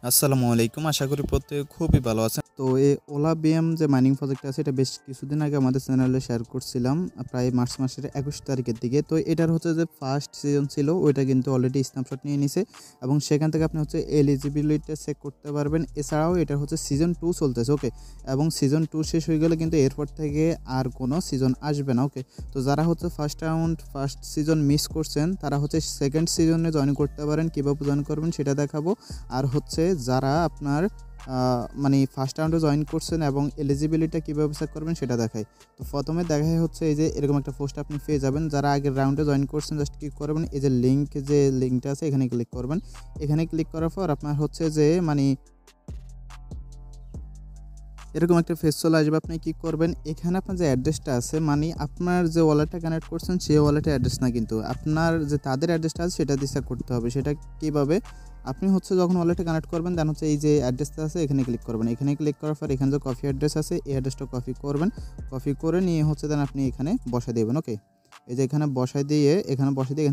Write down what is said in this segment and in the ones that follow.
আসসালামু আলাইকুম। আশা করি প্রত্যেকে খুবই ভালো আছেন। তো এই ওলা বিএম যে মাইনিং প্রজেক্ট আছে এটা বেশ কিছুদিন আগে আমাদের চ্যানেলে শেয়ার করছিলাম, প্রায় মার্চ মাসের 21 তারিখের দিকে। তো এটার হচ্ছে যে ফার্স্ট সিজন ছিল ওইটা কিন্তু অলরেডি স্ন্যাপশট নিয়ে নিছে এবং সেখান থেকে আপনি হচ্ছে এলিজিবিলিটি চেক করতে পারবেন। এছাড়াও এটা হচ্ছে সিজন 2 চলতেছে, ওকে, এবং সিজন 2 শেষ হয়ে গেলে কিন্তু এরপর থেকে আর কোনো সিজন আসবে না, ওকে। তো যারা হচ্ছে ফার্স্ট সিজন মিস করছেন তারা হচ্ছে সেকেন্ড সিজনে জয়েন করতে পারেন। কীভাবে জয়েন করবেন সেটা দেখাবো। আর হচ্ছে যারা আপনার মানে ফার্স্ট রাউন্ডে জয়েন করছেন এবং এলিজিবিলিটিটা কীভাবে চেক করবেন সেটা দেখায়। তো প্রথমে দেখায় হচ্ছে এই যে এরকম একটা পোস্ট আপনি পেয়ে যাবেন। যারা আগের রাউন্ডে জয়েন করছেন জাস্ট ক্লিক করবেন, এই যে লিঙ্কটা আছে এখানে ক্লিক করবেন। এখানে ক্লিক করার পর আপনার হচ্ছে যে মানে এরকম একটা ফেস চলে আসবে। আপনি কী করবেন, এখানে আপনার যে অ্যাড্রেসটা আছে মানে আপনার যে ওয়ালেটটা কানেক্ট করছেন সেই ওয়ালেটের অ্যাড্রেস না, কিন্তু আপনার যে তাদের অ্যাড্রেসটা আছে সেটা দিয়ে চেক করতে হবে। সেটা কীভাবে, আপনি হচ্ছে যখন ওয়ালেটে কানেক্ট করবেন দেন হচ্ছে এই যে অ্যাড্রেসটা আছে এখানে ক্লিক করবেন। এখানে ক্লিক করার পর এখানে যে কপি অ্যাড্রেস আছে এই অ্যাড্রেসটা কপি করবেন। কপি করে নিয়ে হচ্ছে দেন আপনি এখানে বসায় দেবেন, ওকে। এই যে এখানে বসায় দিয়ে এখান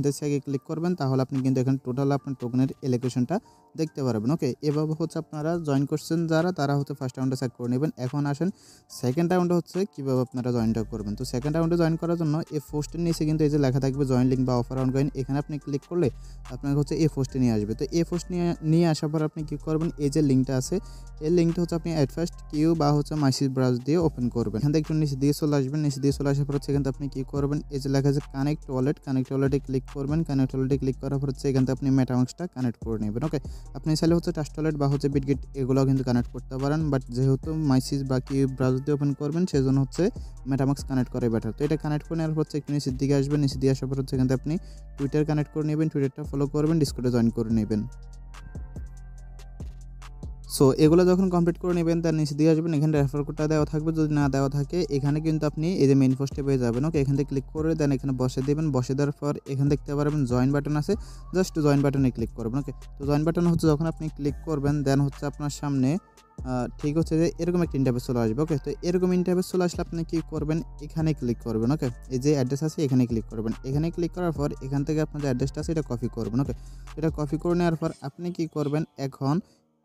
থেকে চেকে ক্লিক করবেন, তাহলে আপনি কিন্তু এখানে টোটাল আপনার টোকেনের এলোকেশনটা দেখতে পারবেন, ওকে। এভাবে হচ্ছে আপনারা জয়েন করছেন যারা, তারা হচ্ছে ফার্স্ট রাউন্ডে চেক করে নেবেন। এখন আসেন সেকেন্ড রাউন্ডে হচ্ছে কীভাবে আপনারা জয়েনটা করবেন। তো সেকেন্ড রাউন্ডে জয়েন করার জন্য এই পোস্টের নিচে কিন্তু এই যে লেখা থাকবে জয়েন লিঙ্ক বা অফার অনগোয়িং, এখানে আপনি ক্লিক করলে আপনাকে হচ্ছে এই পোস্টে নিয়ে আসবে। তো এই পোস্ট নিয়ে আসার পর আপনি কী করবেন, এই যে লিঙ্কটা আছে এই লিঙ্কটা হচ্ছে আপনি অ্যাডফার্স্ট কিউ বা হচ্ছে মাইসিস ব্রাউজ দিয়ে ওপেন করবেন। এখান থেকে একটু নিচে দিয়ে চলে আসবেন। নিচে দিয়ে চলে আসার পর হচ্ছে এখান থেকে আপনি কী করবেন, এই যে লেখা আছে কানেক্ট ওয়ালেটে ক্লিক করবেন। কানেক্ট ওয়ালেটে ক্লিক করার পর হচ্ছে এখান থেকে আপনি মেটামাস্কটা কানেক্ট করে নেবেন, ওকে। আপনি চাইলে হচ্ছে ট্রাস্ট ওয়ালেট বা হচ্ছে বিটগেট এগুলোও কিন্তু কানেক্ট করতে পারেন, বাট যেহেতু মাইসিস বা কিউ ব্রাউজার দিয়ে ওপেন করবেন সেজন্য হচ্ছে মেটামাস্ক কানেক্ট করে বেটার। তো এটা কানেক্ট করে নেওয়ার হচ্ছে একটু নিচের দিকে আসবেন। নিচে দিয়ে আসার পর হচ্ছে এখান থেকে আপনি টুইটার কানেক্ট করে নেবেন, টুইটারটা ফলো করবেন, ডিসকর্ডে জয়েন করে নেবেন। সো এগুলো যখন কমপ্লিট করে নেবেন তার নিচে দিয়ে আসবেন, এখানে রেফার কোডটা দেওয়া থাকবে, যদি না দেওয়া থাকে এখানে কিন্তু আপনি এই যে মেইন পোস্টে পেয়ে যাবেন, ওকে। এখান থেকে ক্লিক করে দেন এখানে বসে দেবেন। বসে দেওয়ার পর এখানে দেখতে পারবেন জয়েন বাটন আছে, জাস্ট জয়েন বাটনে ক্লিক করবেন, ওকে। তো জয়েন বাটন হচ্ছে যখন আপনি ক্লিক করবেন দেন হচ্ছে আপনার সামনে ঠিক হচ্ছে যে এরকম একটা ইন্টারফেস চলে আসবে, ওকে। তো এরকম ইন্টারফেস চলে আসলে আপনি কী করবেন, এখানে ক্লিক করবেন, ওকে। এই যে অ্যাড্রেস আছে এখানে ক্লিক করবেন। এখানে ক্লিক করার পর এখান থেকে আপনার যে অ্যাড্রেসটা আছে এটা কপি করবেন, ওকে। এটা কপি করে নেওয়ার পর আপনি কী করবেন, এখন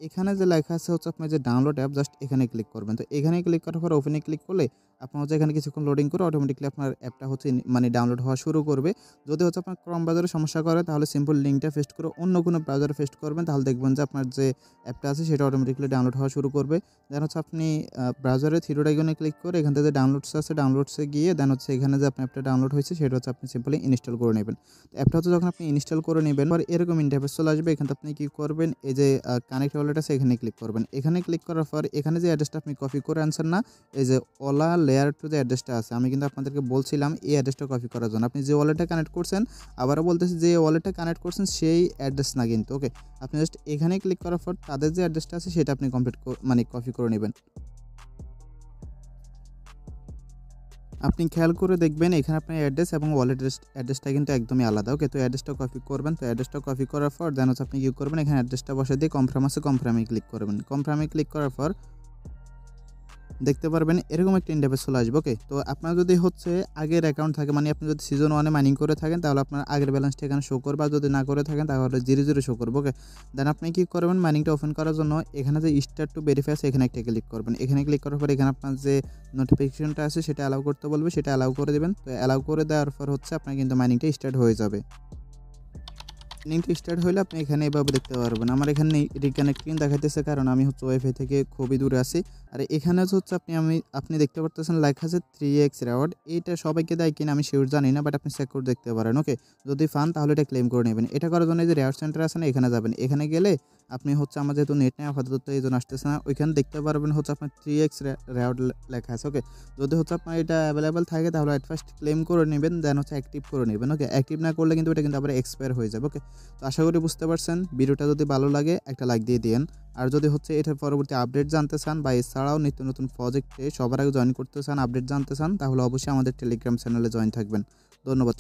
এখানে যে লেখা আছে হচ্ছে আপনার যে ডাউনলোড অ্যাপ, জাস্ট এখানে ক্লিক করবেন। তো এখানে ক্লিক করার পর ওপেনে ক্লিক করলে আপনার হচ্ছে এখানে কিছুক্ষণ লোডিং করে অটোমেটিকলি আপনার অ্যাপটা হচ্ছে মানে ডাউনলোড হওয়া শুরু করবে। যদি হচ্ছে আপনার ক্রোম ব্রাউজারে সমস্যা করে তাহলে সিম্পল লিঙ্কটা পেস্ট করে অন্য কোনো ব্রাউজারে পেস্ট করবেন, তাহলে দেখবেন যে আপনার যে অ্যাপটা আছে সেটা অটোমেটিকলি ডাউনলোড হওয়া শুরু করবে। দেন হচ্ছে আপনি ব্রাউজারে থ্রি ডট আইকনে ক্লিক করে এখান থেকে যে ডাউনলোডস আছে ডাউনলোডসে গিয়ে দেন হচ্ছে এখানে যে আপনার অ্যাপটা ডাউনলোড হয়েছে সেটা হচ্ছে আপনি সিম্পলি ইনস্টল করে নেবেন। অ্যাপটা হচ্ছে যখন আপনি ইনস্টল করে নেবেন পর এরকম ইন্টারফেস চলে আসবে। এখানে আপনি কী করবেন, এই যে কানেক্ট ওয়ালেট আছে এখানে ক্লিক করবেন। এখানে ক্লিক করার পর এখানে যে অ্যাড্রেসটা আপনি কপি করে আনছেন না, এই যে ওলা লেয়ার 2 যে অ্যাড্রেসটা আছে, আমি কিন্তু আপনাদেরকে বলছিলাম এই অ্যাড্রেসটা কপি করার জন্য। আপনি যে ওয়ালেটটা কানেক্ট করছেন, আবারও বলতেছি যে ওয়ালেটটা কানেক্ট করছেন সেই অ্যাড্রেস না কিন্তু, ওকে। আপনি জাস্ট এখানে ক্লিক করার পর তাদের যে অ্যাড্রেসটা আছে সেটা আপনি কমপ্লিট মানে কপি করে নেবেন। আপনি খেয়াল করে দেখবেন এখানে আপনার অ্যাড্রেস এবং ওয়ালেট অ্যাড্রেসটা কিন্তু একদমই আলাদা, ওকে। তো অ্যাড্রেসটা কপি করবেন। তো অ্যাড্রেসটা কপি করার পর দেন হচ্ছে আপনি কী করবেন, এখানে অ্যাড্রেসটা বসে দিয়ে কনফার্ম আছে কনফার্মে ক্লিক করবেন। কনফার্মে ক্লিক করার পর দেখতে পারবেন এরকম একটা ইন্টারফেস চলে আসবে, ওকে। তো আপনার যদি হচ্ছে আগের অ্যাকাউন্ট থাকে মানে আপনি যদি সিজন 1 মাইনিং করে থাকেন তাহলে আপনার আগের ব্যালেন্সটা এখানে শো করবে, আর যদি না করে থাকেন তাহলে 0 শো করবে, ওকে। দেন আপনি কী করবেন, মাইনিংটা ওপেন করার জন্য এখানে যে স্টার্ট টু ভেরিফাই আছে এখানে একটা ক্লিক করবেন। এখানে ক্লিক করার পর এখানে আপনার যে নোটিফিকেশনটা আছে সেটা অ্যালাউ করতে বলবে, সেটা অ্যালাউ করে দেবেন। তো অ্যালাউ করে দেওয়ার পর হচ্ছে আপনার কিন্তু মাইনিংটা স্টার্ট হয়ে যাবে। লিঙ্কটা স্টার্ট হলে আপনি এখানে এভাবে দেখতে পারবেন। আমার এখানে রিকানেক্টিং দেখাইতেছে কারণ আমি হচ্ছে ওয়াইফাই থেকে খুবই দূরে আছি। আর এখানে হচ্ছে আপনি দেখতে পারতেছেন লেখা আছে 3x রেওয়ার্ড। এইটা সবাইকে দেয় কিনা আমি শিওর জানি না, বাট আপনি চেক করে দেখতে পারেন, ওকে। যদি পান তাহলে এটা ক্লেম করে নেবেন। এটা করার জন্য এই যে রেওয়ার্ড সেন্টার আছে না এখানে যাবেন। এখানে গেলে আপনি হচ্ছে আমার যেহেতু নেট নেই আপাতত এই জন্য আসতেছে না, ওইখানে দেখতে পারবেন হচ্ছে আপনার 3x রেওয়ার্ড লেখা আছে, ওকে। যদি হচ্ছে আপনার এটা অ্যাভেলেবেল থাকে তাহলে অ্যাট ফার্স্ট ক্লেম করে নেবেন, দেন হচ্ছে অ্যাক্টিভ করে নেবেন, ওকে। অ্যাক্টিভ না করলে কিন্তু এটা কিন্তু আবার এক্সপায়ার হয়ে যাবে, ওকে। তো আশা করি বুঝতে পারছেন। ভিডিওটা যদি ভালো লাগে একটা লাইক দিয়ে দিন। আর যদি হচ্ছে এটার পরবর্তী আপডেট জানতে চান বা এছাড়াও নিত্য নতুন প্রজেক্টে সবার আগে জয়েন করতে চান, আপডেট জানতে চান, তাহলে অবশ্যই আমাদের টেলিগ্রাম চ্যানেলে জয়েন থাকবেন। ধন্যবাদ।